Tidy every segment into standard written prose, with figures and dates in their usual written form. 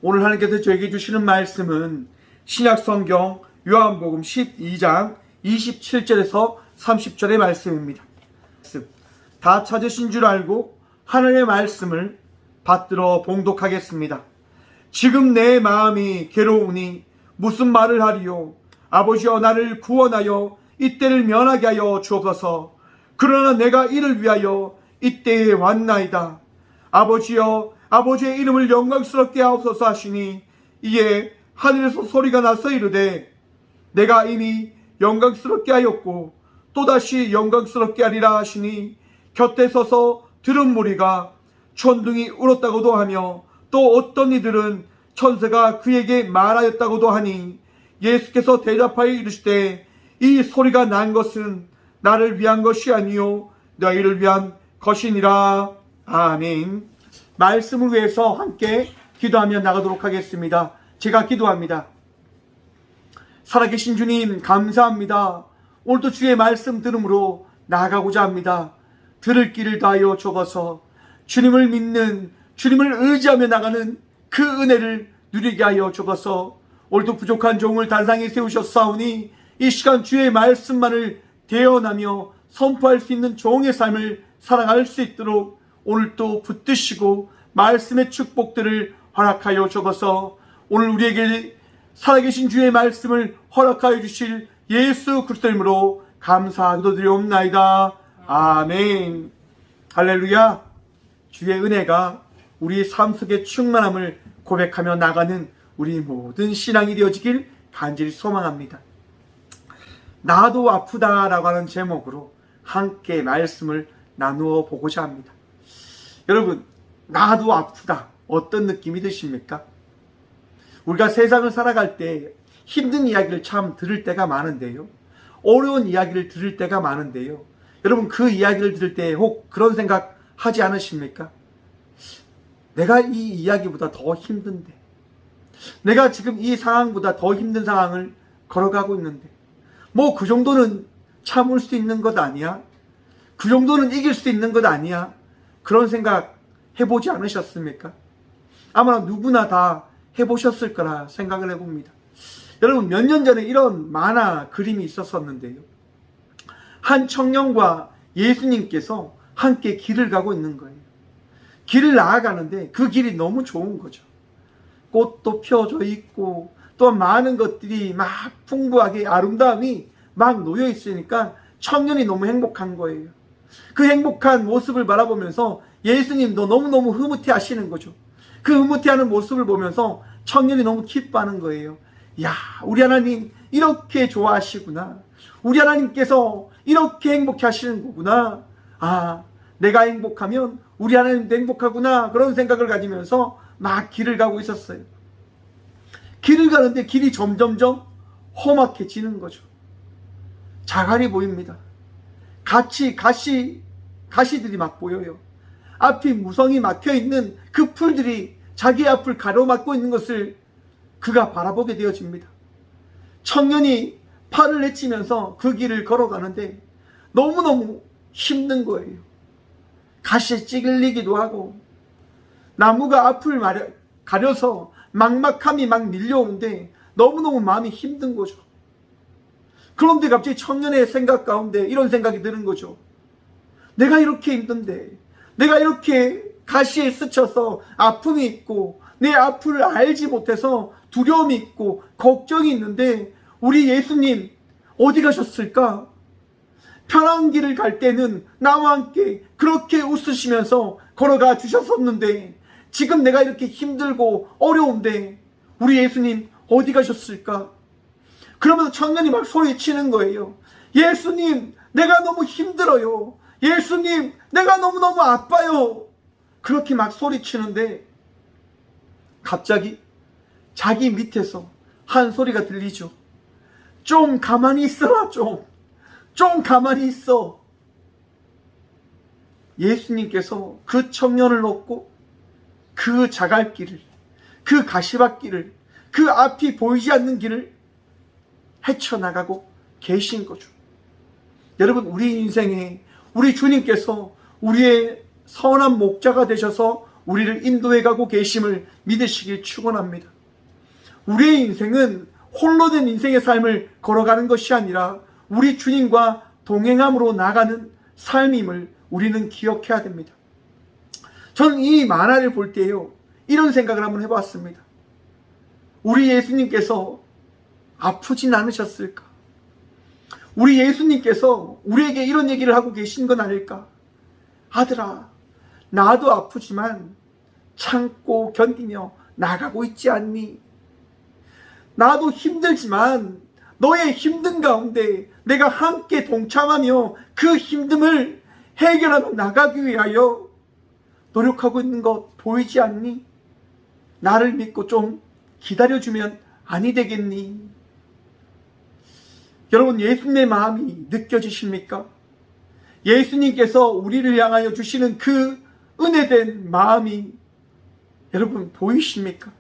오늘 하나님께서 저에게 주시는 말씀은 신약성경 요한복음 12장 27절에서 30절의 말씀입니다. 다 찾으신 줄 알고 하나님의 말씀을 받들어 봉독하겠습니다. 지금 내 마음이 괴로우니 무슨 말을 하리요? 아버지여, 나를 구원하여 이때를 면하게 하여 주옵소서. 그러나 내가 이를 위하여 이때에 왔나이다. 아버지여, 아버지의 이름을 영광스럽게 하옵소서 하시니 이에 하늘에서 소리가 나서 이르되 내가 이미 영광스럽게 하였고 또다시 영광스럽게 하리라 하시니 곁에 서서 들은 무리가 천둥이 울었다고도 하며 또 어떤 이들은 천사가 그에게 말하였다고도 하니 예수께서 대답하여 이르시되 이 소리가 난 것은 나를 위한 것이 아니요 너희를 위한 것이니라. 아멘. 말씀을 위해서 함께 기도하며 나가도록 하겠습니다. 제가 기도합니다. 살아계신 주님, 감사합니다. 오늘도 주의 말씀 들음으로 나아가고자 합니다. 들을 길을 다하여 주옵소서. 주님을 믿는, 주님을 의지하며 나가는 그 은혜를 누리게 하여 주옵소서. 오늘도 부족한 종을 단상에 세우셨사오니 이 시간 주의 말씀만을 대언하며 선포할 수 있는 종의 삶을 살아갈 수 있도록 오늘도 붙드시고 말씀의 축복들을 허락하여 주옵소서. 오늘 우리에게 살아계신 주의 말씀을 허락하여 주실 예수 그리스도의 이름으로 감사하기도 드리옵나이다. 아멘. 할렐루야. 주의 은혜가 우리 삶 속의 충만함을 고백하며 나가는 우리 모든 신앙이 되어지길 간절히 소망합니다. 나도 아프다라고 하는 제목으로 함께 말씀을 나누어 보고자 합니다. 여러분, 나도 아프다, 어떤 느낌이 드십니까? 우리가 세상을 살아갈 때 힘든 이야기를 참 들을 때가 많은데요, 어려운 이야기를 들을 때가 많은데요, 여러분 그 이야기를 들을 때 혹 그런 생각 하지 않으십니까? 내가 이 이야기보다 더 힘든데, 내가 지금 이 상황보다 더 힘든 상황을 걸어가고 있는데 뭐 그 정도는 참을 수 있는 것 아니야? 그 정도는 이길 수 있는 것 아니야? 그런 생각 해보지 않으셨습니까? 아마 누구나 다 해보셨을 거라 생각을 해봅니다. 여러분, 몇 년 전에 이런 만화 그림이 있었었는데요, 한 청년과 예수님께서 함께 길을 가고 있는 거예요. 길을 나아가는데 그 길이 너무 좋은 거죠. 꽃도 펴져 있고 또 많은 것들이 막 풍부하게 아름다움이 막 놓여 있으니까 청년이 너무 행복한 거예요. 그 행복한 모습을 바라보면서 예수님도 너무너무 흐뭇해 하시는 거죠. 그 흐뭇해하는 모습을 보면서 청년이 너무 기뻐하는 거예요. 야, 우리 하나님 이렇게 좋아하시구나. 우리 하나님께서 이렇게 행복해 하시는 거구나. 아, 내가 행복하면 우리 하나님도 행복하구나. 그런 생각을 가지면서 막 길을 가고 있었어요. 길을 가는데 길이 점점점 험악해지는 거죠. 자갈이 보입니다. 가시들이 막 보여요. 앞이 무성이 막혀있는 그 풀들이 자기 앞을 가로막고 있는 것을 그가 바라보게 되어집니다. 청년이 팔을 내치면서 그 길을 걸어가는데 너무너무 힘든 거예요. 가시에 찌들리기도 하고 나무가 앞을 가려서 막막함이 막 밀려오는데 너무너무 마음이 힘든 거죠. 그런데 갑자기 청년의 생각 가운데 이런 생각이 드는 거죠. 내가 이렇게 힘든데, 내가 이렇게 가시에 스쳐서 아픔이 있고 내 앞을 알지 못해서 두려움이 있고 걱정이 있는데 우리 예수님 어디 가셨을까? 편한 길을 갈 때는 나와 함께 그렇게 웃으시면서 걸어가 주셨었는데 지금 내가 이렇게 힘들고 어려운데 우리 예수님 어디 가셨을까? 그러면서 청년이 막 소리치는 거예요. 예수님, 내가 너무 힘들어요. 예수님, 내가 너무너무 아파요. 그렇게 막 소리치는데 갑자기 자기 밑에서 한 소리가 들리죠. 좀 가만히 있어라. 좀 가만히 있어. 예수님께서 그 청년을 놓고 그 자갈길을, 그 가시밭길을, 그 앞이 보이지 않는 길을 헤쳐나가고 계신 거죠. 여러분, 우리 인생에 우리 주님께서 우리의 선한 목자가 되셔서 우리를 인도해가고 계심을 믿으시길 축원합니다. 우리의 인생은 홀로 된 인생의 삶을 걸어가는 것이 아니라 우리 주님과 동행함으로 나가는 삶임을 우리는 기억해야 됩니다. 저는 이 만화를 볼 때요, 이런 생각을 한번 해봤습니다. 우리 예수님께서 아프진 않으셨을까? 우리 예수님께서 우리에게 이런 얘기를 하고 계신 건 아닐까? 아들아, 나도 아프지만 참고 견디며 나가고 있지 않니? 나도 힘들지만 너의 힘든 가운데 내가 함께 동참하며 그 힘듦을 해결하며 나가기 위하여 노력하고 있는 것 보이지 않니? 나를 믿고 좀 기다려주면 아니 되겠니? 여러분, 예수님의 마음이 느껴지십니까? 예수님께서 우리를 향하여 주시는 그 은혜된 마음이 여러분 보이십니까?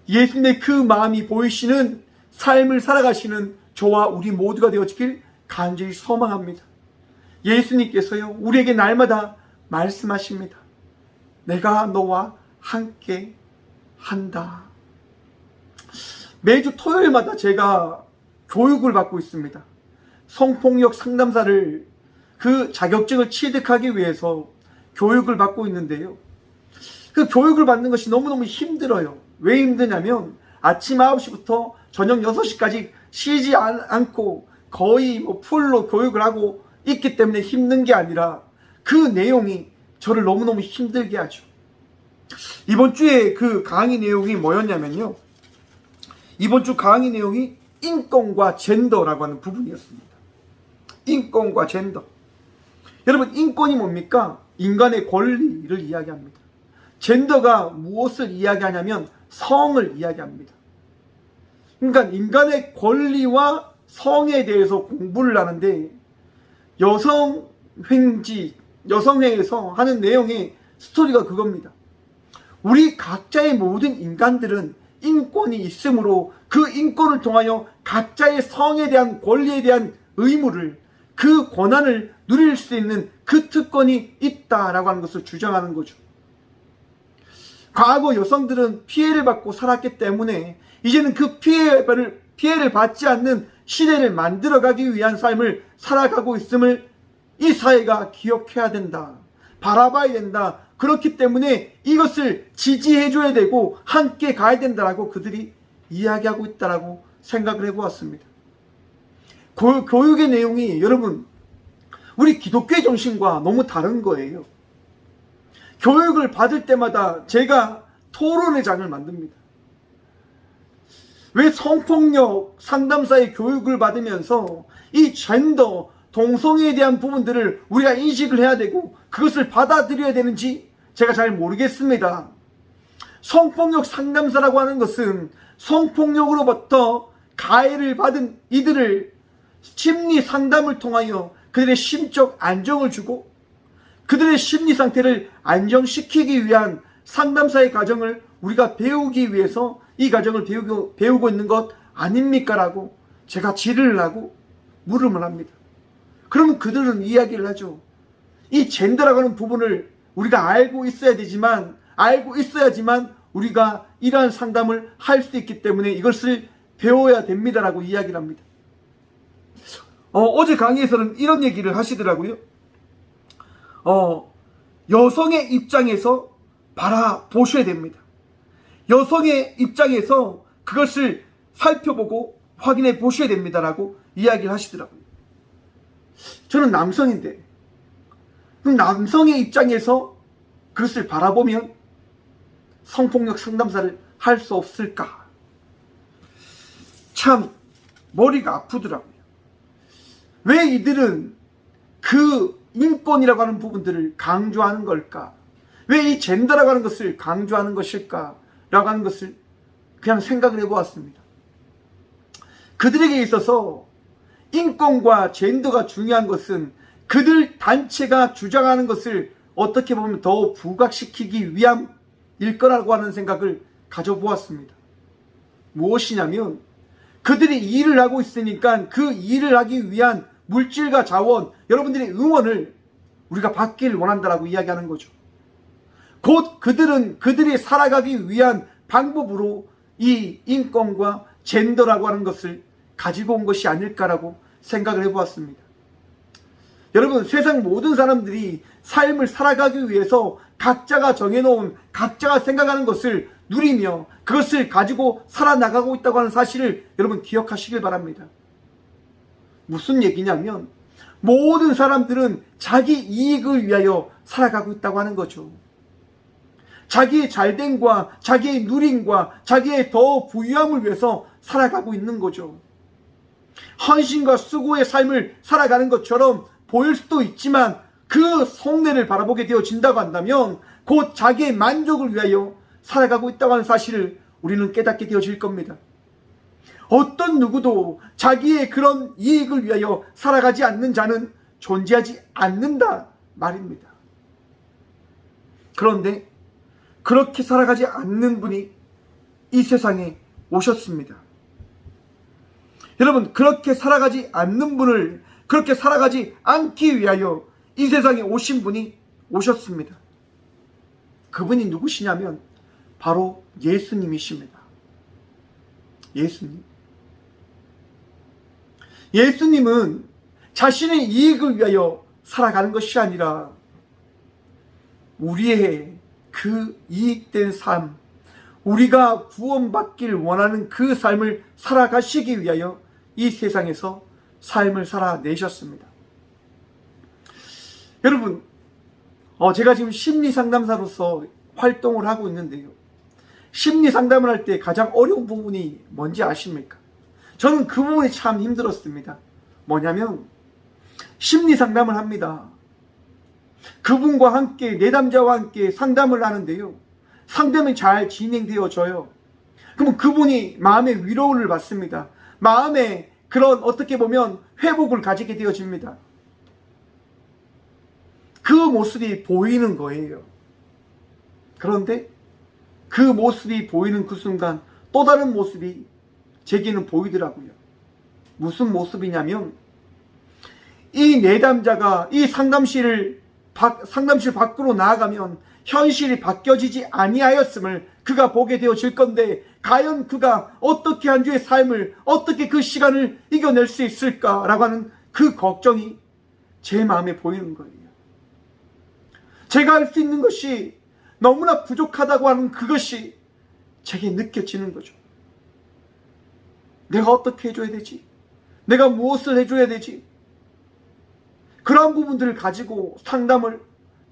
예수님의 그 마음이 보이시는 삶을 살아가시는 저와 우리 모두가 되어지길 간절히 소망합니다. 예수님께서요, 우리에게 날마다 말씀하십니다. 내가 너와 함께 한다. 매주 토요일마다 제가 교육을 받고 있습니다. 성폭력 상담사를 그 자격증을 취득하기 위해서 교육을 받고 있는데요. 그 교육을 받는 것이 너무너무 힘들어요. 왜 힘드냐면 아침 9시부터 저녁 6시까지 쉬지 않고 거의 풀로 교육을 하고 있기 때문에 힘든 게 아니라 그 내용이 저를 너무너무 힘들게 하죠. 이번 주에 그 강의 내용이 뭐였냐면요, 이번 주 강의 내용이 인권과 젠더라고 하는 부분이었습니다. 인권과 젠더. 여러분, 인권이 뭡니까? 인간의 권리를 이야기합니다. 젠더가 무엇을 이야기하냐면 성을 이야기합니다. 그러니까 인간의 권리와 성에 대해서 공부를 하는데, 여성회에서 하는 내용의 스토리가 그겁니다. 우리 각자의 모든 인간들은 인권이 있으므로 그 인권을 통하여 각자의 성에 대한 권리에 대한 의무를, 그 권한을 누릴 수 있는 그 특권이 있다라고 하는 것을 주장하는 거죠. 과거 여성들은 피해를 받고 살았기 때문에 이제는 그 피해를 받지 않는 시대를 만들어가기 위한 삶을 살아가고 있음을 이 사회가 기억해야 된다, 바라봐야 된다. 그렇기 때문에 이것을 지지해줘야 되고 함께 가야 된다라고 그들이 이야기하고 있다라고 생각을 해보았습니다. 교육의 내용이 여러분 우리 기독교의 정신과 너무 다른 거예요. 교육을 받을 때마다 제가 토론의 장을 만듭니다. 왜 성폭력 상담사의 교육을 받으면서 이 젠더, 동성애에 대한 부분들을 우리가 인식을 해야 되고 그것을 받아들여야 되는지 제가 잘 모르겠습니다. 성폭력 상담사라고 하는 것은 성폭력으로부터 가해를 받은 이들을 심리 상담을 통하여 그들의 심적 안정을 주고 그들의 심리 상태를 안정시키기 위한 상담사의 과정을 우리가 배우기 위해서 이 과정을 배우고 있는 것 아닙니까? 라고 제가 질의를 하고 물음을 합니다. 그러면 그들은 이야기를 하죠. 이 젠더라고 하는 부분을 우리가 알고 있어야지만 우리가 이러한 상담을 할 수 있기 때문에 이것을 배워야 됩니다라고 이야기를 합니다. 어제 강의에서는 이런 얘기를 하시더라고요. 여성의 입장에서 바라보셔야 됩니다. 여성의 입장에서 그것을 살펴보고 확인해 보셔야 됩니다라고 이야기를 하시더라고요. 저는 남성인데 그럼 남성의 입장에서 그것을 바라보면 성폭력 상담사를 할 수 없을까? 참 머리가 아프더라고요. 왜 이들은 그 인권이라고 하는 부분들을 강조하는 걸까? 왜 이 젠더라고 하는 것을 강조하는 것일까? 라고 하는 것을 그냥 생각을 해보았습니다. 그들에게 있어서 인권과 젠더가 중요한 것은 그들 단체가 주장하는 것을 어떻게 보면 더 부각시키기 위함일 거라고 하는 생각을 가져보았습니다. 무엇이냐면 그들이 일을 하고 있으니까 그 일을 하기 위한 물질과 자원, 여러분들의 응원을 우리가 받기를 원한다라고 이야기하는 거죠. 곧 그들은 그들이 살아가기 위한 방법으로 이 인권과 젠더라고 하는 것을 가지고 온 것이 아닐까라고 생각을 해보았습니다. 여러분, 세상 모든 사람들이 삶을 살아가기 위해서 각자가 정해놓은, 각자가 생각하는 것을 누리며 그것을 가지고 살아나가고 있다고 하는 사실을 여러분 기억하시길 바랍니다. 무슨 얘기냐면 모든 사람들은 자기 이익을 위하여 살아가고 있다고 하는 거죠. 자기의 잘됨과 자기의 누림과 자기의 더 부유함을 위해서 살아가고 있는 거죠. 헌신과 수고의 삶을 살아가는 것처럼 보일 수도 있지만 그 속내를 바라보게 되어진다고 한다면 곧 자기의 만족을 위하여 살아가고 있다고 하는 사실을 우리는 깨닫게 되어질 겁니다. 어떤 누구도 자기의 그런 이익을 위하여 살아가지 않는 자는 존재하지 않는다 말입니다. 그런데 그렇게 살아가지 않는 분이 이 세상에 오셨습니다. 여러분, 그렇게 살아가지 않는 분을 그렇게 살아가지 않기 위하여 이 세상에 오신 분이 오셨습니다. 그분이 누구시냐면 바로 예수님이십니다. 예수님. 예수님은 자신의 이익을 위하여 살아가는 것이 아니라 우리의 그 이익된 삶, 우리가 구원받길 원하는 그 삶을 살아가시기 위하여 이 세상에서 삶을 살아내셨습니다. 여러분, 제가 지금 심리상담사로서 활동을 하고 있는데요. 심리상담을 할 때 가장 어려운 부분이 뭔지 아십니까? 저는 그 부분이 참 힘들었습니다. 뭐냐면 심리상담을 합니다. 그분과 함께, 내담자와 함께 상담을 하는데요. 상담이 잘 진행되어져요. 그러면 그분이 마음의 위로를 받습니다. 마음에 그런 어떻게 보면 회복을 가지게 되어집니다. 그 모습이 보이는 거예요. 그런데 그 모습이 보이는 그 순간 또 다른 모습이 제게는 보이더라고요. 무슨 모습이냐면 이 내담자가 이 상담실 밖으로 나아가면 현실이 바뀌어지지 아니하였음을 그가 보게 되어질 건데 과연 그가 어떻게 한 주의 삶을 어떻게 그 시간을 이겨낼 수 있을까라고 하는 그 걱정이 제 마음에 보이는 거예요. 제가 할 수 있는 것이 너무나 부족하다고 하는 그것이 제게 느껴지는 거죠. 내가 어떻게 해줘야 되지? 내가 무엇을 해줘야 되지? 그러한 부분들을 가지고 상담을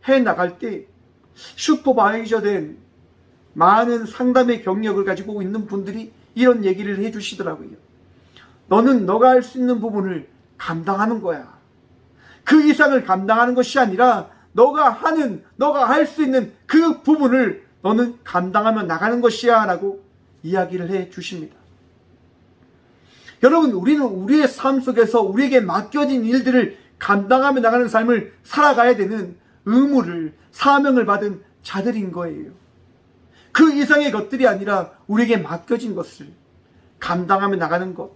해나갈 때 슈퍼바이저 된 많은 상담의 경력을 가지고 있는 분들이 이런 얘기를 해주시더라고요. 너는 너가 할 수 있는 부분을 감당하는 거야. 그 이상을 감당하는 것이 아니라 너가 할 수 있는 그 부분을 너는 감당하며 나가는 것이야 라고 이야기를 해 주십니다. 여러분, 우리는 우리의 삶 속에서 우리에게 맡겨진 일들을 감당하며 나가는 삶을 살아가야 되는 의무를, 사명을 받은 자들인 거예요. 그 이상의 것들이 아니라 우리에게 맡겨진 것을 감당하며 나가는 것.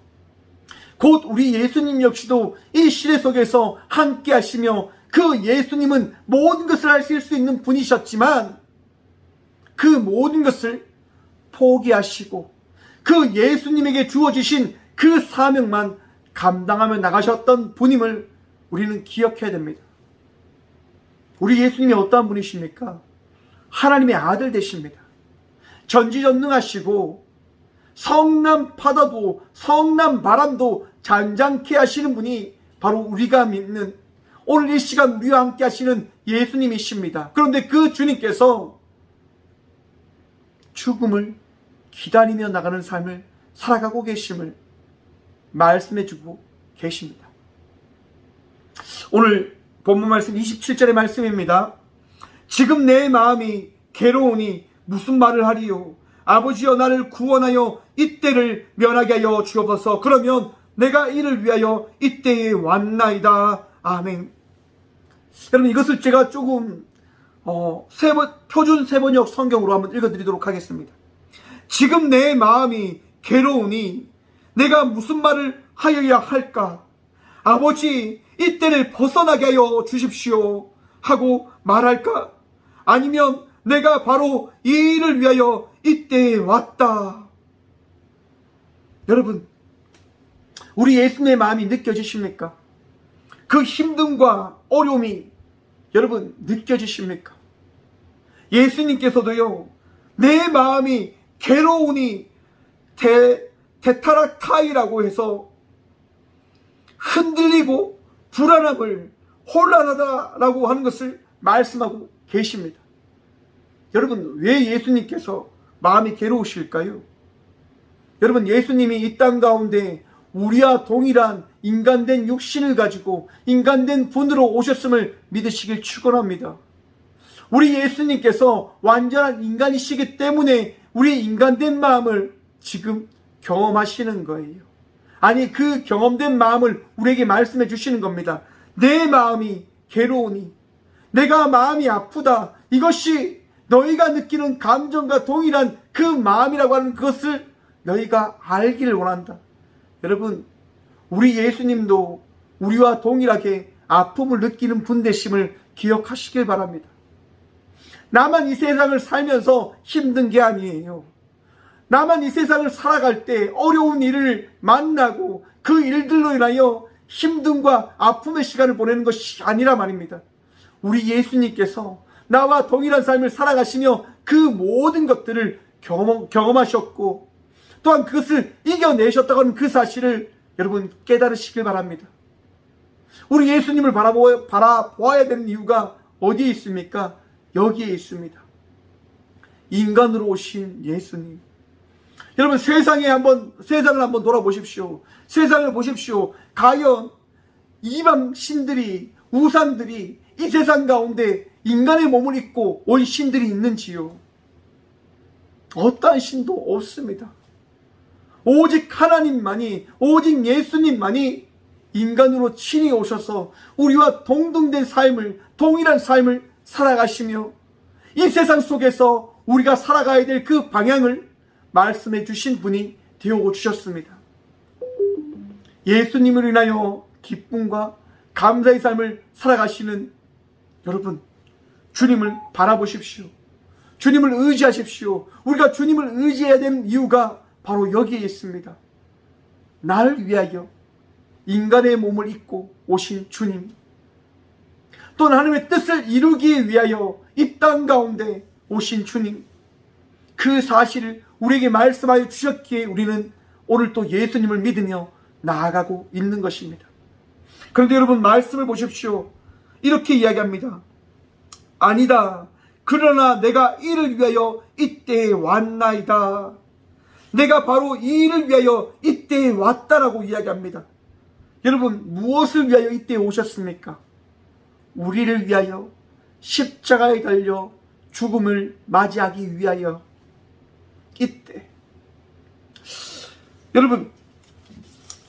곧 우리 예수님 역시도 이 시대 속에서 함께 하시며 그 예수님은 모든 것을 하실 수 있는 분이셨지만 그 모든 것을 포기하시고 그 예수님에게 주어지신 그 사명만 감당하며 나가셨던 분임을 우리는 기억해야 됩니다. 우리 예수님이 어떠한 분이십니까? 하나님의 아들 되십니다. 전지전능하시고 성남 바다도 성남 바람도 잔잔케 하시는 분이 바로 우리가 믿는 오늘 이 시간 우리와 함께 하시는 예수님이십니다. 그런데 그 주님께서 죽음을 기다리며 나가는 삶을 살아가고 계심을 말씀해 주고 계십니다. 오늘 본문 말씀 27절의 말씀입니다. 지금 내 마음이 괴로우니 무슨 말을 하리요? 아버지여 나를 구원하여 이때를 면하게 하여 주옵소서. 그러면 내가 이를 위하여 이때에 왔나이다. 아멘. 여러분, 이것을 제가 조금 표준 세번역 성경으로 한번 읽어드리도록 하겠습니다. 지금 내 마음이 괴로우니 내가 무슨 말을 하여야 할까? 아버지, 이때를 벗어나게 하여 주십시오 하고 말할까? 아니면 내가 바로 이 일을 위하여 이때에 왔다. 여러분, 우리 예수님의 마음이 느껴지십니까? 그 힘듦과 어려움이 여러분 느껴지십니까? 예수님께서도요, 내 마음이 괴로우니 테타락타이라고 해서 흔들리고 불안함을 혼란하다라고 하는 것을 말씀하고 계십니다. 여러분, 왜 예수님께서 마음이 괴로우실까요? 여러분, 예수님이 이 땅 가운데 우리와 동일한 인간된 육신을 가지고 인간된 분으로 오셨음을 믿으시길 축원합니다. 우리 예수님께서 완전한 인간이시기 때문에 우리 인간된 마음을 지금 경험하시는 거예요. 아니, 그 경험된 마음을 우리에게 말씀해 주시는 겁니다. 내 마음이 괴로우니, 내가 마음이 아프다, 이것이 너희가 느끼는 감정과 동일한 그 마음이라고 하는 그것을 너희가 알기를 원한다. 여러분, 우리 예수님도 우리와 동일하게 아픔을 느끼는 분 되심을 기억하시길 바랍니다. 나만 이 세상을 살면서 힘든 게 아니에요. 나만 이 세상을 살아갈 때 어려운 일을 만나고 그 일들로 인하여 힘듦과 아픔의 시간을 보내는 것이 아니라 말입니다. 우리 예수님께서 나와 동일한 삶을 살아가시며 그 모든 것들을 경험하셨고 또한 그것을 이겨내셨다고 하는 그 사실을 여러분 깨달으시길 바랍니다. 우리 예수님을 바라보아야 되는 이유가 어디에 있습니까? 여기에 있습니다. 인간으로 오신 예수님. 여러분, 세상을 한번 돌아보십시오. 세상을 보십시오. 과연 이방 신들이, 우상들이 이 세상 가운데 인간의 몸을 입고 온 신들이 있는지요? 어떠한 신도 없습니다. 오직 하나님만이, 오직 예수님만이 인간으로 친히 오셔서 우리와 동등된 삶을, 동일한 삶을 살아가시며 이 세상 속에서 우리가 살아가야 될 그 방향을 말씀해 주신 분이 되어 주셨습니다. 예수님을 인하여 기쁨과 감사의 삶을 살아가시는 여러분, 주님을 바라보십시오. 주님을 의지하십시오. 우리가 주님을 의지해야 되는 이유가 바로 여기에 있습니다. 나를 위하여 인간의 몸을 입고 오신 주님, 또 하나님의 뜻을 이루기 위하여 이 땅 가운데 오신 주님, 그 사실을 우리에게 말씀하여 주셨기에 우리는 오늘 또 예수님을 믿으며 나아가고 있는 것입니다. 그런데 여러분, 말씀을 보십시오. 이렇게 이야기합니다. 아니다. 그러나 내가 이를 위하여 이때에 왔나이다. 내가 바로 이 일을 위하여 이때에 왔다라고 이야기합니다. 여러분, 무엇을 위하여 이때에 오셨습니까? 우리를 위하여 십자가에 달려 죽음을 맞이하기 위하여 이때. 여러분,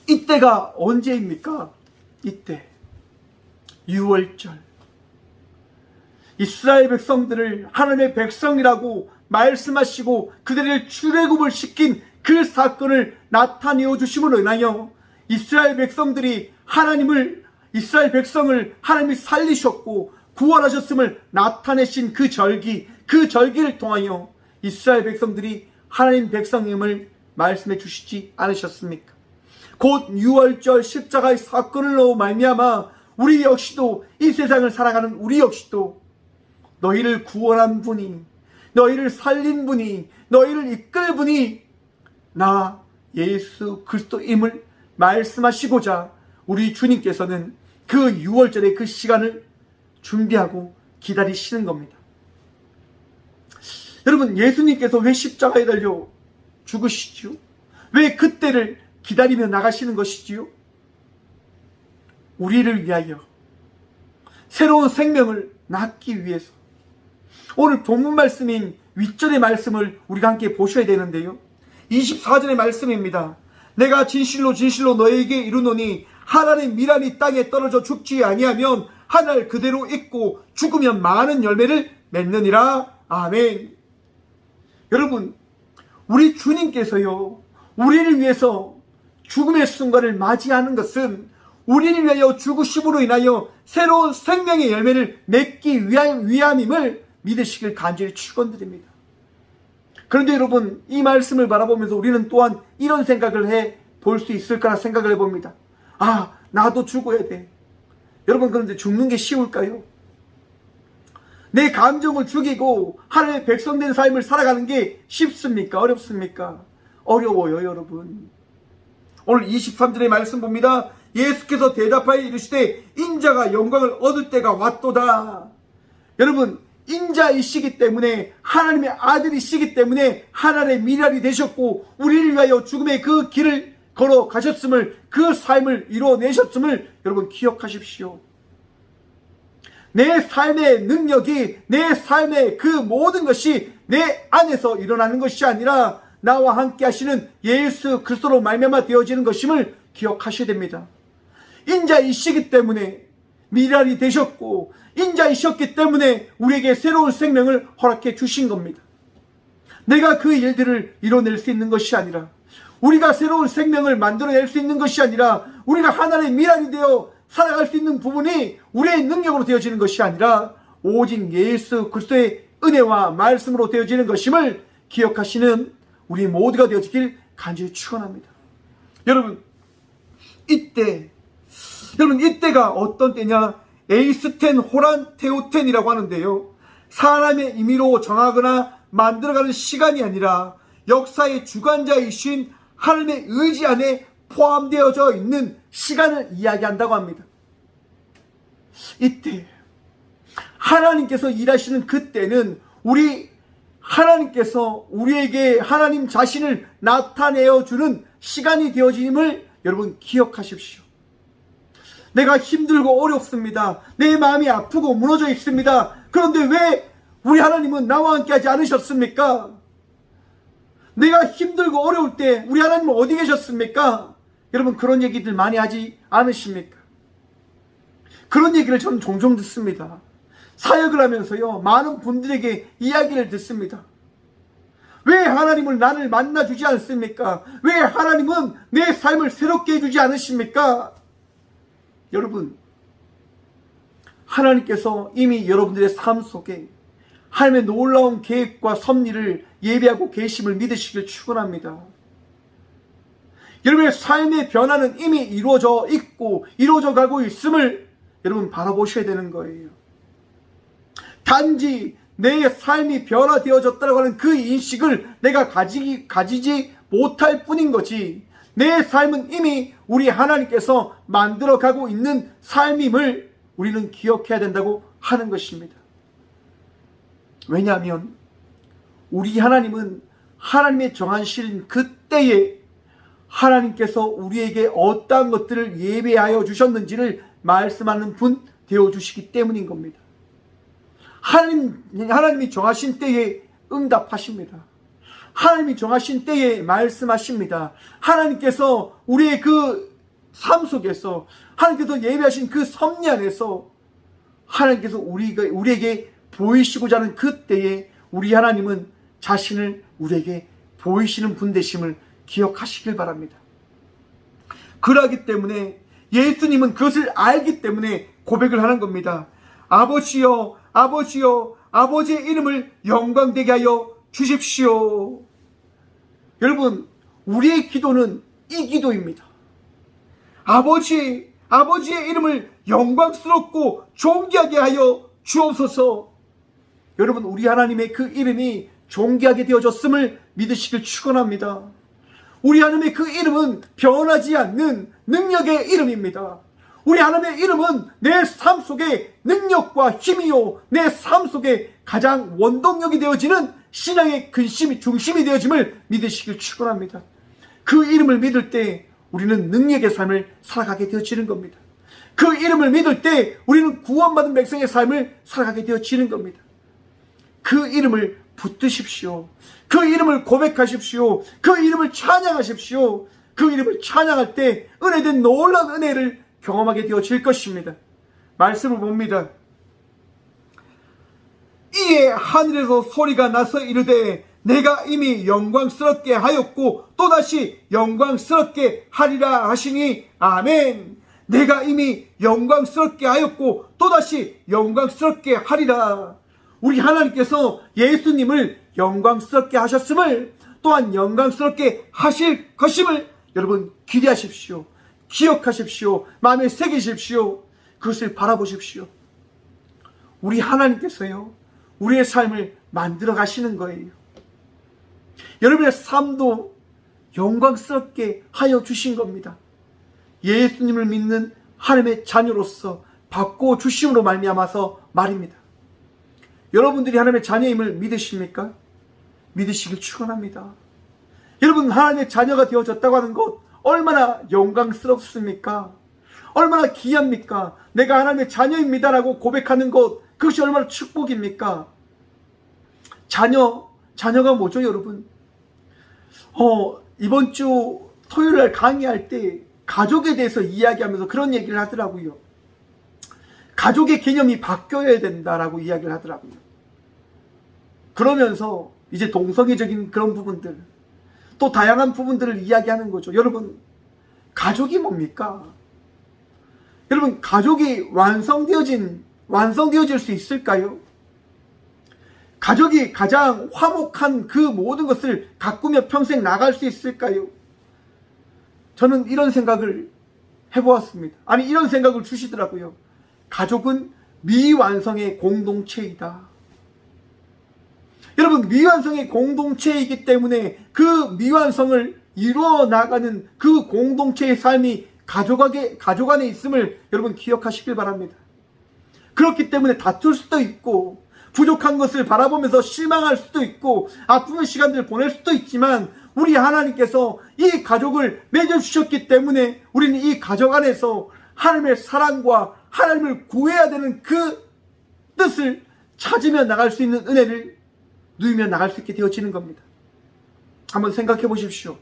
이때가 언제입니까? 이때 유월절, 이스라엘 백성들을 하나님의 백성이라고 말씀하시고 그들을 출애굽을 시킨 그 사건을 나타내어 주심으로 인하여 이스라엘 백성들이 이스라엘 백성을 하나님이 살리셨고 구원하셨음을 나타내신 그 절기를 통하여 이스라엘 백성들이 하나님 백성임을 말씀해 주시지 않으셨습니까? 곧 유월절 십자가의 사건으로 말미암아 우리 역시도, 이 세상을 살아가는 우리 역시도 너희를 구원한 분이, 너희를 살린 분이, 너희를 이끌 분이 나 예수 그리스도임을 말씀하시고자 우리 주님께서는 그 유월절의 그 시간을 준비하고 기다리시는 겁니다. 여러분, 예수님께서 왜 십자가에 달려 죽으시지요? 왜 그때를 기다리며 나가시는 것이지요? 우리를 위하여, 새로운 생명을 낳기 위해서. 오늘 본문 말씀인 윗절의 말씀을 우리가 함께 보셔야 되는데요, 24절의 말씀입니다. 내가 진실로 진실로 너에게 이르노니 하나의 미랄이 땅에 떨어져 죽지 아니하면 한 알 그대로 있고 죽으면 많은 열매를 맺느니라. 아멘. 여러분, 우리 주님께서요, 우리를 위해서 죽음의 순간을 맞이하는 것은 우리를 위하여 죽으심으로 인하여 새로운 생명의 열매를 맺기 위함임을 믿으시길 간절히 축원드립니다. 그런데 여러분, 이 말씀을 바라보면서 우리는 또한 이런 생각을 해 볼 수 있을까라 생각을 해봅니다. 아, 나도 죽어야 돼. 여러분, 그런데 죽는 게 쉬울까요? 내 감정을 죽이고 하나님의 백성된 삶을 살아가는 게 쉽습니까? 어렵습니까? 어려워요, 여러분. 오늘 23절의 말씀 봅니다. 예수께서 대답하여 이르시되 인자가 영광을 얻을 때가 왔도다. 여러분, 인자이시기 때문에, 하나님의 아들이시기 때문에 하나님의 미랄이 되셨고 우리를 위하여 죽음의 그 길을 걸어가셨음을, 그 삶을 이루어내셨음을 여러분 기억하십시오. 내 삶의 능력이, 내 삶의 그 모든 것이 내 안에서 일어나는 것이 아니라 나와 함께 하시는 예수 그리스도로 말미암아 되어지는 것임을 기억하셔야 됩니다. 인자이시기 때문에 미랄이 되셨고, 인자이셨기 때문에 우리에게 새로운 생명을 허락해 주신 겁니다. 내가 그 일들을 이뤄낼 수 있는 것이 아니라, 우리가 새로운 생명을 만들어낼 수 있는 것이 아니라, 우리가 하나님의 미랄이 되어 살아갈 수 있는 부분이 우리의 능력으로 되어지는 것이 아니라 오직 예수 그리스도의 은혜와 말씀으로 되어지는 것임을 기억하시는 우리 모두가 되어지길 간절히 축원합니다. 여러분, 이때가 어떤 때냐? 에이스텐 호란 테오텐이라고 하는데요, 사람의 임의로 정하거나 만들어가는 시간이 아니라 역사의 주관자이신 하나님의 의지 안에 포함되어져 있는 시간을 이야기한다고 합니다. 이때 하나님께서 일하시는 그때는 하나님께서 우리에게 하나님 자신을 나타내어 주는 시간이 되어짐을 여러분 기억하십시오. 내가 힘들고 어렵습니다. 내 마음이 아프고 무너져 있습니다. 그런데 왜 우리 하나님은 나와 함께 하지 않으셨습니까? 내가 힘들고 어려울 때 우리 하나님은 어디 계셨습니까? 여러분, 그런 얘기들 많이 하지 않으십니까? 그런 얘기를 저는 종종 듣습니다. 사역을 하면서요, 많은 분들에게 이야기를 듣습니다. 왜 하나님은 나를 만나주지 않습니까? 왜 하나님은 내 삶을 새롭게 해주지 않으십니까? 여러분, 하나님께서 이미 여러분들의 삶 속에 하나님의 놀라운 계획과 섭리를 예비하고 계심을 믿으시길 축원합니다. 여러분의 삶의 변화는 이미 이루어져 있고 이루어져 가고 있음을 여러분 바라보셔야 되는 거예요. 단지 내 삶이 변화되어졌다고 하는 그 인식을 내가 가지지 못할 뿐인 거지, 내 삶은 이미 우리 하나님께서 만들어가고 있는 삶임을 우리는 기억해야 된다고 하는 것입니다. 왜냐하면 우리 하나님은 하나님의 정하신 그때에 하나님께서 우리에게 어떠한 것들을 예배하여 주셨는지를 말씀하는 분 되어주시기 때문인 겁니다. 하나님이 정하신 때에 응답하십니다. 하나님이 정하신 때에 말씀하십니다. 하나님께서 우리의 그 삶 속에서, 하나님께서 예배하신 그 섭리 안에서 하나님께서 우리에게 보이시고자 하는 그때에 우리 하나님은 자신을 우리에게 보이시는 분 되심을 기억하시길 바랍니다. 그러기 때문에 예수님은 그것을 알기 때문에 고백을 하는 겁니다. 아버지여, 아버지여, 아버지의 이름을 영광되게 하여 주십시오. 여러분, 우리의 기도는 이 기도입니다. 아버지의 이름을 영광스럽고 존귀하게 하여 주옵소서. 여러분, 우리 하나님의 그 이름이 존귀하게 되어졌음을 믿으시길 축원합니다. 우리 하나님의 그 이름은 변하지 않는 능력의 이름입니다. 우리 하나님의 이름은 내 삶 속에 능력과 힘이요, 내 삶 속에 가장 원동력이 되어지는 신앙의 근심이 중심이 되어짐을 믿으시길 축원합니다. 그 이름을 믿을 때 우리는 능력의 삶을 살아가게 되어지는 겁니다. 그 이름을 믿을 때 우리는 구원받은 백성의 삶을 살아가게 되어지는 겁니다. 그 이름을 붙드십시오. 그 이름을 고백하십시오. 그 이름을 찬양하십시오. 그 이름을 찬양할 때 은혜된 놀라운 은혜를 경험하게 되어질 것입니다. 말씀을 봅니다. 이에 하늘에서 소리가 나서 이르되 내가 이미 영광스럽게 하였고 또다시 영광스럽게 하리라 하시니 아멘. 내가 이미 영광스럽게 하였고 또다시 영광스럽게 하리라. 우리 하나님께서 예수님을 영광스럽게 하셨음을, 또한 영광스럽게 하실 것임을 여러분 기대하십시오. 기억하십시오. 마음에 새기십시오. 그것을 바라보십시오. 우리 하나님께서요, 우리의 삶을 만들어 가시는 거예요. 여러분의 삶도 영광스럽게 하여 주신 겁니다. 예수님을 믿는 하나님의 자녀로서 바꿔 주심으로 말미암아서 말입니다. 여러분들이 하나님의 자녀임을 믿으십니까? 믿으시길 축원합니다. 여러분, 하나님의 자녀가 되어졌다고 하는 것 얼마나 영광스럽습니까? 얼마나 귀합니까? 내가 하나님의 자녀입니다라고 고백하는 것, 그것이 얼마나 축복입니까? 자녀가 뭐죠, 여러분? 이번 주 토요일 날 강의할 때 가족에 대해서 이야기하면서 그런 얘기를 하더라고요. 가족의 개념이 바뀌어야 된다라고 이야기를 하더라고요. 그러면서 이제 동성애적인 그런 부분들, 또 다양한 부분들을 이야기하는 거죠. 여러분, 가족이 뭡니까? 여러분, 가족이 완성되어질 수 있을까요? 가족이 가장 화목한 그 모든 것을 가꾸며 평생 나갈 수 있을까요? 저는 이런 생각을 해보았습니다. 아니, 이런 생각을 주시더라고요. 가족은 미완성의 공동체이다. 여러분, 미완성의 공동체이기 때문에 그 미완성을 이루어 나가는 그 공동체의 삶이 가족 안에 있음을 여러분 기억하시길 바랍니다. 그렇기 때문에 다툴 수도 있고, 부족한 것을 바라보면서 실망할 수도 있고, 아픔의 시간들을 보낼 수도 있지만, 우리 하나님께서 이 가족을 맺어주셨기 때문에 우리는 이 가족 안에서 하나님의 사랑과 하나님을 구해야 되는 그 뜻을 찾으며 나갈 수 있는 은혜를 누리며 나갈 수 있게 되어지는 겁니다. 한번 생각해 보십시오.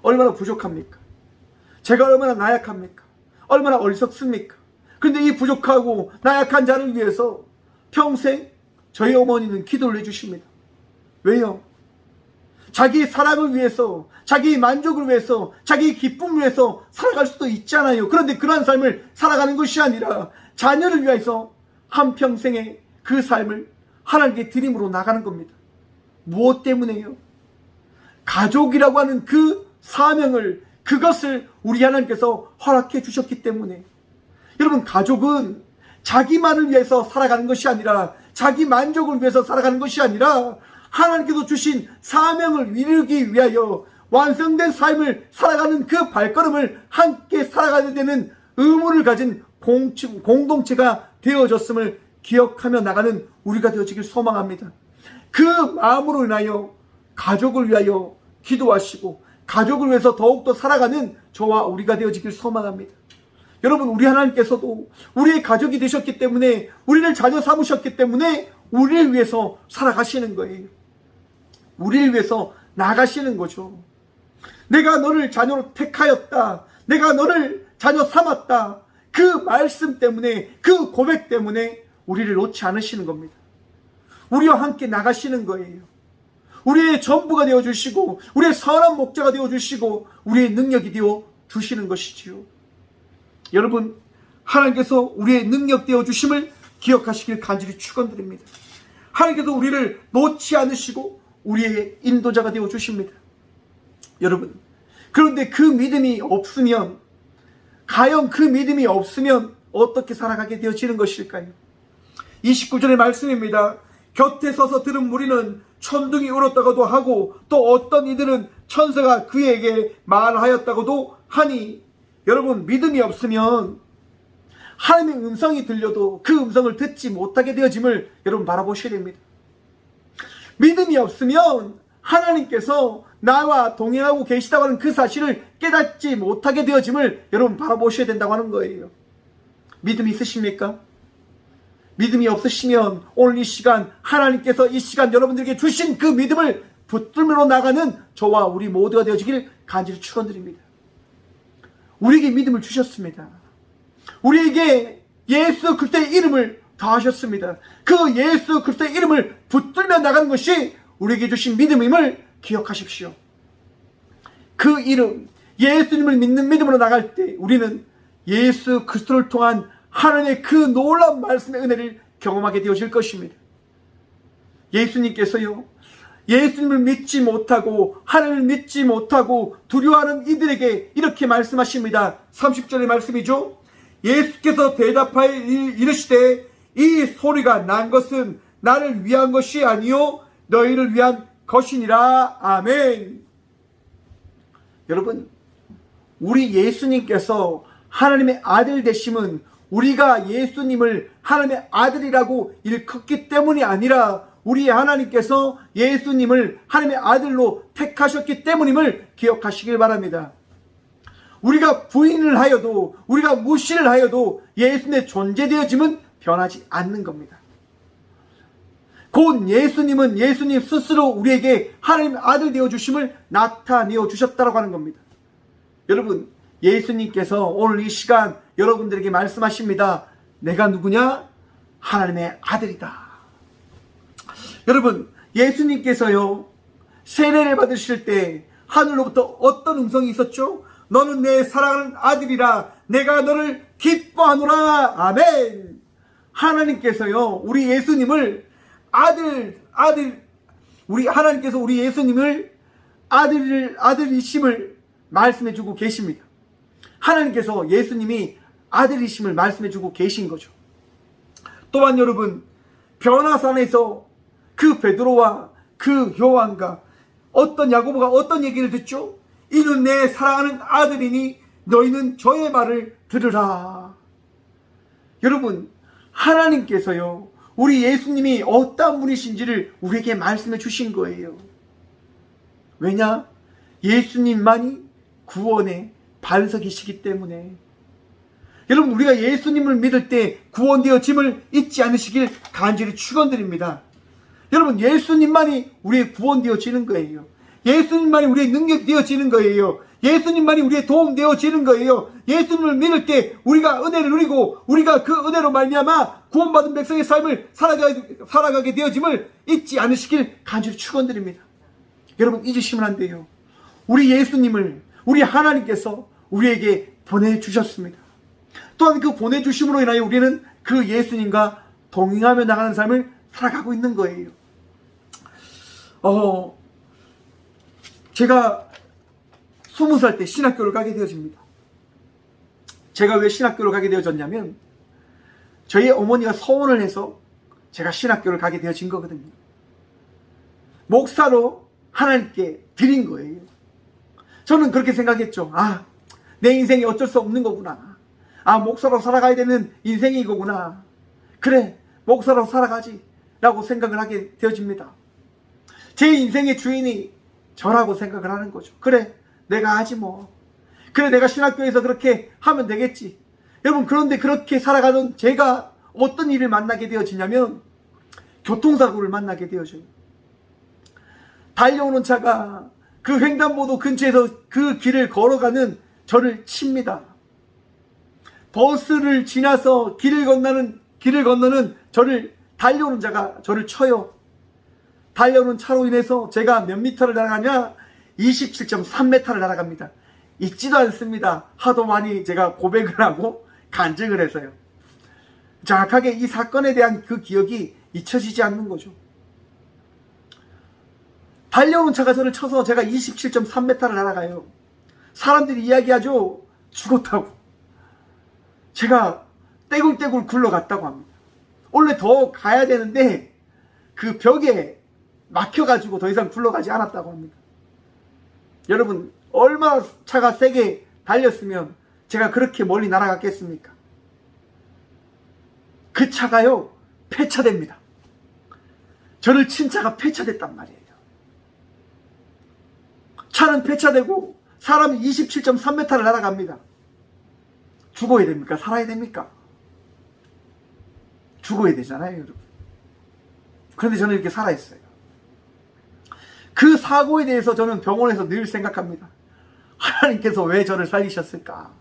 얼마나 부족합니까? 제가 얼마나 나약합니까? 얼마나 어리석습니까? 그런데 이 부족하고 나약한 자를 위해서 평생 저희 어머니는 기도를 해주십니다. 왜요? 자기 사랑을 위해서, 자기 만족을 위해서, 자기 기쁨을 위해서 살아갈 수도 있잖아요. 그런데 그러한 삶을 살아가는 것이 아니라 자녀를 위해서 한평생의 그 삶을 하나님께 드림으로 나가는 겁니다. 무엇 때문에요? 가족이라고 하는 그 사명을, 그것을 우리 하나님께서 허락해 주셨기 때문에. 여러분, 가족은 자기만을 위해서 살아가는 것이 아니라, 자기 만족을 위해서 살아가는 것이 아니라 하나님께서 주신 사명을 이루기 위하여 완성된 삶을 살아가는 그 발걸음을 함께 살아가야 되는 의무를 가진 공동체가 되어졌음을 기억하며 나가는 우리가 되어지길 소망합니다. 그 마음으로 인하여 가족을 위하여 기도하시고 가족을 위해서 더욱더 살아가는 저와 우리가 되어지길 소망합니다. 여러분, 우리 하나님께서도 우리의 가족이 되셨기 때문에, 우리를 자녀 삼으셨기 때문에 우리를 위해서 살아가시는 거예요. 우리를 위해서 나가시는 거죠. 내가 너를 자녀로 택하였다, 내가 너를 자녀 삼았다, 그 말씀 때문에, 그 고백 때문에 우리를 놓지 않으시는 겁니다. 우리와 함께 나가시는 거예요. 우리의 전부가 되어주시고, 우리의 선한 목자가 되어주시고, 우리의 능력이 되어주시는 것이지요. 여러분, 하나님께서 우리의 능력 되어주심을 기억하시길 간절히 축원드립니다. 하나님께서 우리를 놓지 않으시고 우리의 인도자가 되어주십니다. 여러분, 그런데 그 믿음이 없으면, 과연 그 믿음이 없으면 어떻게 살아가게 되어지는 것일까요? 29절의 말씀입니다. 곁에 서서 들은 무리는 천둥이 울었다고도 하고, 또 어떤 이들은 천사가 그에게 말하였다고도 하니. 여러분, 믿음이 없으면 하나님의 음성이 들려도 그 음성을 듣지 못하게 되어짐을 여러분 바라보셔야 됩니다. 믿음이 없으면 하나님께서 나와 동행하고 계시다고 하는 그 사실을 깨닫지 못하게 되어짐을 여러분 바라보셔야 된다고 하는 거예요. 믿음이 있으십니까? 믿음이 없으시면 오늘 이 시간, 하나님께서 이 시간 여러분들에게 주신 그 믿음을 붙들며 나가는 저와 우리 모두가 되어지길 간절히 축원드립니다. 우리에게 믿음을 주셨습니다. 우리에게 예수 그리스도의 이름을 더하셨습니다. 그 예수 그리스도의 이름을 붙들며 나가는 것이 우리에게 주신 믿음임을 기억하십시오. 그 이름, 예수님을 믿는 믿음으로 나갈 때 우리는 예수 그리스도를 통한 하나님의 그 놀라운 말씀의 은혜를 경험하게 되어질 것입니다. 예수님께서요, 예수님을 믿지 못하고 하나님을 믿지 못하고 두려워하는 이들에게 이렇게 말씀하십니다. 30절의 말씀이죠. 예수께서 대답하여 이르시되 이 소리가 난 것은 나를 위한 것이 아니요 너희를 위한 것이니라. 아멘. 여러분, 우리 예수님께서 하나님의 아들 되심은 우리가 예수님을 하나님의 아들이라고 일컫기 때문이 아니라 우리 하나님께서 예수님을 하나님의 아들로 택하셨기 때문임을 기억하시길 바랍니다. 우리가 부인을 하여도, 우리가 무시를 하여도 예수님의 존재되어짐은 변하지 않는 겁니다. 곧 예수님은 예수님 스스로 우리에게 하나님의 아들 되어주심을 나타내어 주셨다고 하는 겁니다. 여러분, 예수님께서 오늘 이 시간 여러분들에게 말씀하십니다. 내가 누구냐? 하나님의 아들이다. 여러분, 예수님께서요, 세례를 받으실 때 하늘로부터 어떤 음성이 있었죠? 너는 내 사랑하는 아들이라 내가 너를 기뻐하노라. 아멘. 하나님께서요, 우리 예수님을 우리 하나님께서 우리 예수님을 아들이심을 말씀해 주고 계십니다. 하나님께서 예수님이 아들이심을 말씀해 주고 계신 거죠. 또한 여러분, 변화산에서 그 베드로와 그 요한과 어떤 야고보가 어떤 얘기를 듣죠? 이는 내 사랑하는 아들이니 너희는 저의 말을 들으라. 여러분, 하나님께서요, 우리 예수님이 어떤 분이신지를 우리에게 말씀해 주신 거예요. 왜냐? 예수님만이 구원의 반석이시기 때문에. 여러분, 우리가 예수님을 믿을 때 구원되어짐을 잊지 않으시길 간절히 축원드립니다. 여러분, 예수님만이 우리의 구원되어지는 거예요. 예수님만이 우리의 능력이 되어지는 거예요. 예수님만이 우리의 도움 되어지는 거예요. 예수님을 믿을 때 우리가 은혜를 누리고 우리가 그 은혜로 말미암아 구원받은 백성의 삶을 살아가게 되어짐을 잊지 않으시길 간절히 축원드립니다. 여러분, 잊으시면 안 돼요. 우리 예수님을 우리 하나님께서 우리에게 보내주셨습니다. 또한 그 보내주심으로 인하여 우리는 그 예수님과 동행하며 나가는 삶을 살아가고 있는 거예요. 제가 20살 때 신학교를 가게 되어집니다. 제가 왜 신학교를 가게 되어졌냐면 저희 어머니가 서원을 해서 제가 신학교를 가게 되어진 거거든요. 목사로 하나님께 드린 거예요. 저는 그렇게 생각했죠. 내 인생이 어쩔 수 없는 거구나. 목사로 살아가야 되는 인생이 이거구나. 그래, 목사로 살아가지 라고 생각을 하게 되어집니다. 제 인생의 주인이 저라고 생각을 하는 거죠. 그래, 내가 하지 뭐. 그래, 내가 신학교에서 그렇게 하면 되겠지. 여러분, 그런데 그렇게 살아가던 제가 어떤 일을 만나게 되어지냐면 교통사고를 만나게 되어져요. 달려오는 차가 그 횡단보도 근처에서 그 길을 걸어가는 저를 칩니다. 버스를 지나서 길을 건너는 저를 달려오는 자가 저를 쳐요. 달려오는 차로 인해서 제가 몇 미터를 날아가냐? 27.3m를 날아갑니다. 잊지도 않습니다. 하도 많이 제가 고백을 하고 간증을 해서요. 정확하게 이 사건에 대한 그 기억이 잊혀지지 않는 거죠. 달려오는 차가 저를 쳐서 제가 27.3m를 날아가요. 사람들이 이야기하죠. 죽었다고. 제가 떼굴떼굴 굴러갔다고 합니다. 원래 더 가야 되는데 그 벽에 막혀가지고 더 이상 굴러가지 않았다고 합니다. 여러분, 얼마나 차가 세게 달렸으면 제가 그렇게 멀리 날아갔겠습니까? 그 차가요, 폐차됩니다. 저를 친 차가 폐차됐단 말이에요. 차는 폐차되고 사람이 27.3m를 날아갑니다. 죽어야 됩니까? 살아야 됩니까? 죽어야 되잖아요, 여러분. 그런데 저는 이렇게 살아있어요. 그 사고에 대해서 저는 병원에서 늘 생각합니다. 하나님께서 왜 저를 살리셨을까?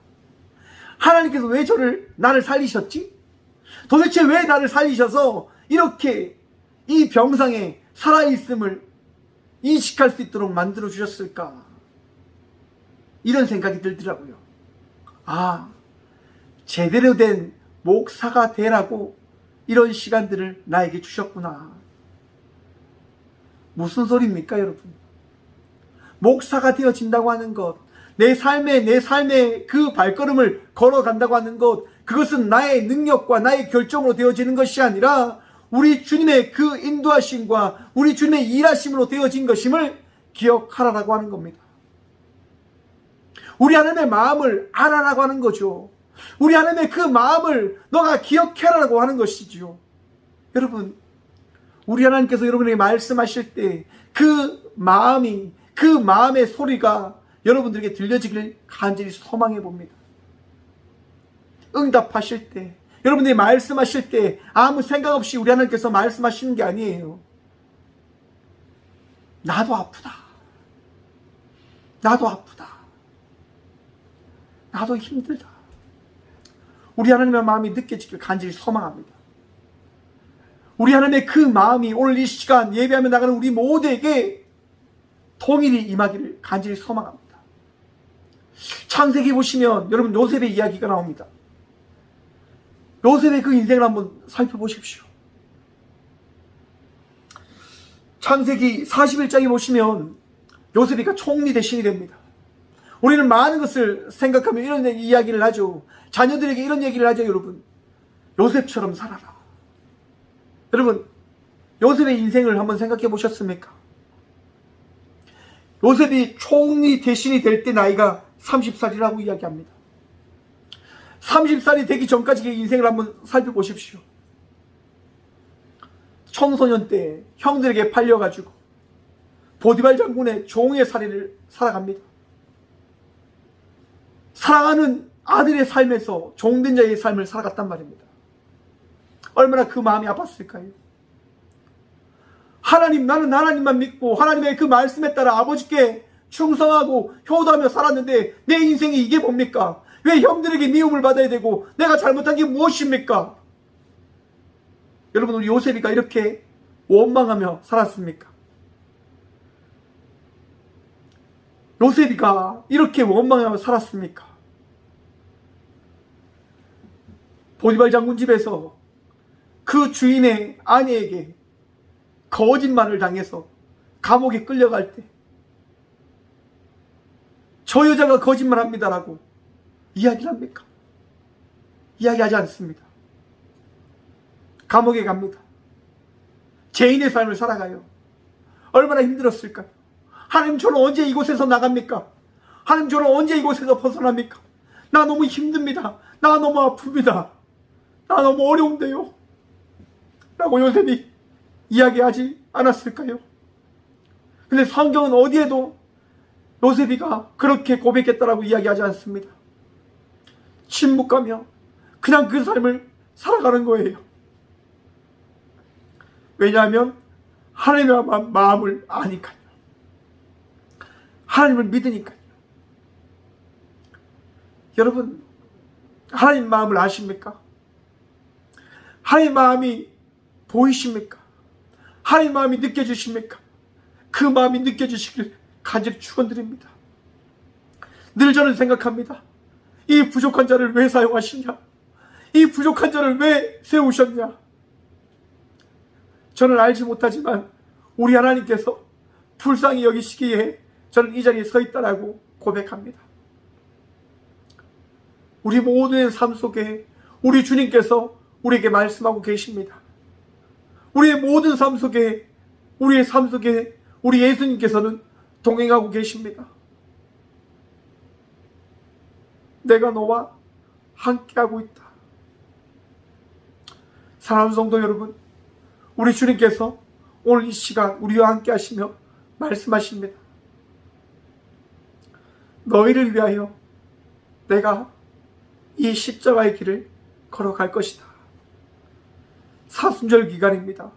하나님께서 왜 나를 살리셨지? 도대체 왜 나를 살리셔서 이렇게 이 병상에 살아있음을 인식할 수 있도록 만들어 주셨을까? 이런 생각이 들더라고요. 제대로 된 목사가 되라고 이런 시간들을 나에게 주셨구나. 무슨 소리입니까, 여러분? 목사가 되어진다고 하는 것, 내 삶의 그 발걸음을 걸어간다고 하는 것, 그것은 나의 능력과 나의 결정으로 되어지는 것이 아니라 우리 주님의 그 인도하심과 우리 주님의 일하심으로 되어진 것임을 기억하라라고 하는 겁니다. 우리 하나님의 마음을 알아라고 하는 거죠. 우리 하나님의 그 마음을 너가 기억해라라고 하는 것이지요. 여러분, 우리 하나님께서 여러분에게 말씀하실 때 그 마음의 소리가 여러분들에게 들려지길 간절히 소망해 봅니다. 응답하실 때, 여러분들이 말씀하실 때 아무 생각 없이 우리 하나님께서 말씀하시는 게 아니에요. 나도 아프다. 나도 아프다. 나도 힘들다. 우리 하나님의 마음이 느껴지길 간절히 소망합니다. 우리 하나님의 그 마음이 오늘 이 시간 예배하며 나가는 우리 모두에게 통일이 임하기를 간절히 소망합니다. 창세기 보시면 여러분 요셉의 이야기가 나옵니다. 요셉의 그 인생을 한번 살펴보십시오. 창세기 41장에 보시면 요셉이가 총리 대신이 됩니다. 우리는 많은 것을 생각하며 이런 이야기를 하죠. 자녀들에게 이런 얘기를 하죠. 여러분, 요셉처럼 살아라. 여러분, 요셉의 인생을 한번 생각해 보셨습니까? 요셉이 총리 대신이 될 때 나이가 30살이라고 이야기합니다. 30살이 되기 전까지 그 인생을 한번 살펴보십시오. 청소년 때 형들에게 팔려가지고 보디발 장군의 종의 살이를 살아갑니다. 사랑하는 아들의 삶에서 종된 자의 삶을 살아갔단 말입니다. 얼마나 그 마음이 아팠을까요? 나는 하나님만 믿고 하나님의 그 말씀에 따라 아버지께 충성하고 효도하며 살았는데 내 인생이 이게 뭡니까? 왜 형들에게 미움을 받아야 되고 내가 잘못한 게 무엇입니까? 여러분, 우리 요셉이가 이렇게 원망하며 살았습니까? 요셉이가 이렇게 원망하며 살았습니까? 보디발 장군 집에서 그 주인의 아내에게 거짓말을 당해서 감옥에 끌려갈 때 저 여자가 거짓말합니다라고 이야기를 합니까? 이야기하지 않습니다. 감옥에 갑니다. 죄인의 삶을 살아가요. 얼마나 힘들었을까요? 하나님, 저는 언제 이곳에서 나갑니까? 하나님, 저는 언제 이곳에서 벗어납니까? 나 너무 힘듭니다. 나 너무 아픕니다. 나 너무 어려운데요. 라고 요셉이 이야기하지 않았을까요? 근데 성경은 어디에도 요셉이가 그렇게 고백했다라고 이야기하지 않습니다. 침묵하며 그냥 그 삶을 살아가는 거예요. 왜냐하면 하나님의 마음을 아니까요. 하나님을 믿으니까요. 여러분, 하나님 마음을 아십니까? 하나님 마음이 보이십니까? 하나님 마음이 느껴지십니까? 그 마음이 느껴지시길 간절히 축원드립니다. 늘 저는 생각합니다. 이 부족한 자를 왜 사용하시냐? 이 부족한 자를 왜 세우셨냐? 저는 알지 못하지만 우리 하나님께서 불쌍히 여기시기에 저는 이 자리에 서 있다라고 고백합니다. 우리 모두의 삶 속에 우리 주님께서 우리에게 말씀하고 계십니다. 우리의 모든 삶 속에, 우리의 삶 속에 우리 예수님께서는 동행하고 계십니다. 내가 너와 함께하고 있다. 사랑하는 성도 여러분, 우리 주님께서 오늘 이 시간 우리와 함께 하시며 말씀하십니다. 너희를 위하여 내가 이 십자가의 길을 걸어갈 것이다. 사순절 기간입니다.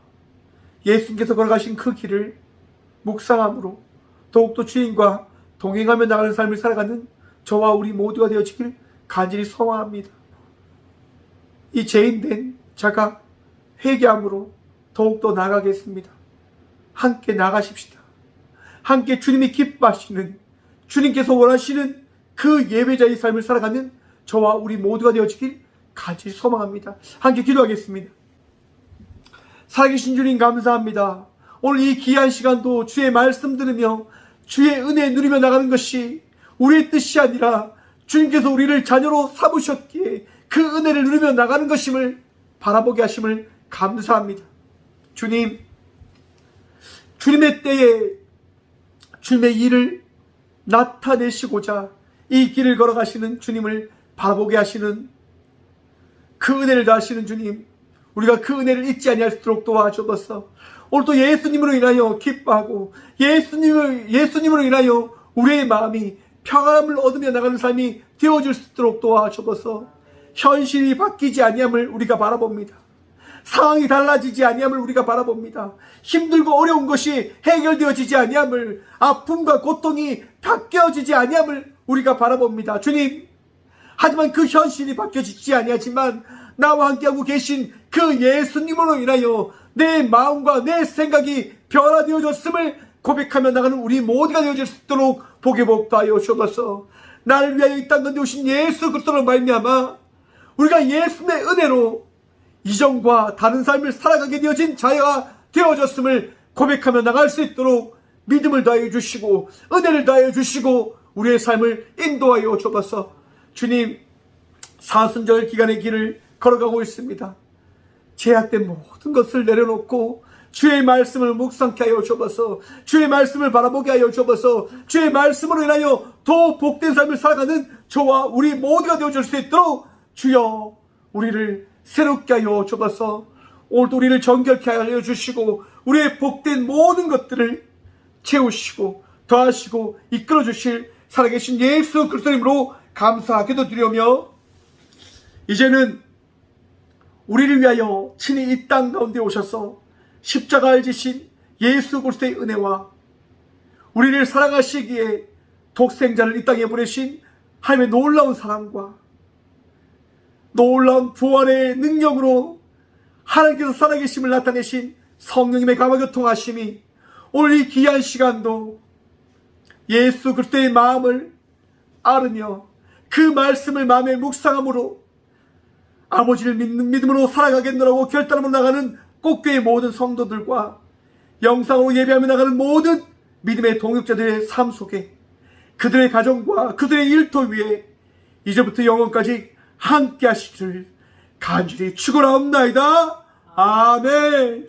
예수님께서 걸어가신 그 길을 묵상함으로 더욱더 주님과 동행하며 나가는 삶을 살아가는 저와 우리 모두가 되어지길 간절히 소망합니다. 이 죄인된 자가 회개함으로 더욱더 나아가겠습니다. 함께 나가십시다. 함께 주님이 기뻐하시는, 주님께서 원하시는 그 예배자의 삶을 살아가는 저와 우리 모두가 되어지길 간절히 소망합니다. 함께 기도하겠습니다. 살아계신 주님 감사합니다. 오늘 이 귀한 시간도 주의 말씀 들으며 주의 은혜 누리며 나가는 것이 우리의 뜻이 아니라 주님께서 우리를 자녀로 삼으셨기에 그 은혜를 누리며 나가는 것임을 바라보게 하심을 감사합니다. 주님, 주님의 때에 주님의 일을 나타내시고자 이 길을 걸어가시는 주님을 바라보게 하시는 그 은혜를 다하시는 주님, 우리가 그 은혜를 잊지 아니할수록 도와주옵소서. 오늘도 예수님으로 인하여 기뻐하고 예수님으로 인하여 우리의 마음이 평안함을 얻으며 나가는 삶이 되어질 수 있도록 도와주옵소서. 현실이 바뀌지 아니함을 우리가 바라봅니다. 상황이 달라지지 아니함을 우리가 바라봅니다. 힘들고 어려운 것이 해결되어지지 아니함을, 아픔과 고통이 닦여지지 아니함을 우리가 바라봅니다. 주님, 하지만 그 현실이 바뀌어지지 아니하지만 나와 함께하고 계신 그 예수님으로 인하여 내 마음과 내 생각이 변화되어졌음을 고백하며 나가는 우리 모두가 되어질 수 있도록 복의 복도 하여 주옵소서. 나를 위하여 이 땅 가운데 오신 예수 그리스도로 말미암아 우리가 예수님의 은혜로 이전과 다른 삶을 살아가게 되어진 자녀가 되어졌음을 고백하며 나갈 수 있도록 믿음을 다해 주시고 은혜를 다해 주시고 우리의 삶을 인도하여 주옵소서. 주님, 사순절 기간의 길을 걸어가고 있습니다. 제약된 모든 것을 내려놓고 주의 말씀을 묵상케 하여 주옵소서. 주의 말씀을 바라보게 하여 주옵소서. 주의 말씀으로 인하여 더 복된 삶을 살아가는 저와 우리 모두가 되어줄 수 있도록 주여 우리를 새롭게 하여 주옵소서. 오늘도 우리를 정결케 하여 주시고 우리의 복된 모든 것들을 채우시고 더하시고 이끌어 주실 살아계신 예수 그리스도의 이름으로 감사하게도 드리며, 이제는 우리를 위하여 친히 이 땅 가운데 오셔서 십자가를 지신 예수 그리스도의 은혜와 우리를 사랑하시기에 독생자를 이 땅에 보내신 하나님의 놀라운 사랑과 놀라운 부활의 능력으로 하나님께서 살아계심을 나타내신 성령님의 감화교통하심이 오늘 이 귀한 시간도 예수 그리스도의 마음을 앓으며 그 말씀을 마음에 묵상함으로 아버지를 믿는 믿음으로 살아가겠노라고 결단하며 나가는 꽃교회의 모든 성도들과 영상으로 예배하며 나가는 모든 믿음의 동역자들의 삶 속에 그들의 가정과 그들의 일터 위에 이제부터 영원까지 함께 하시기를 간절히 축원하옵나이다. 아멘.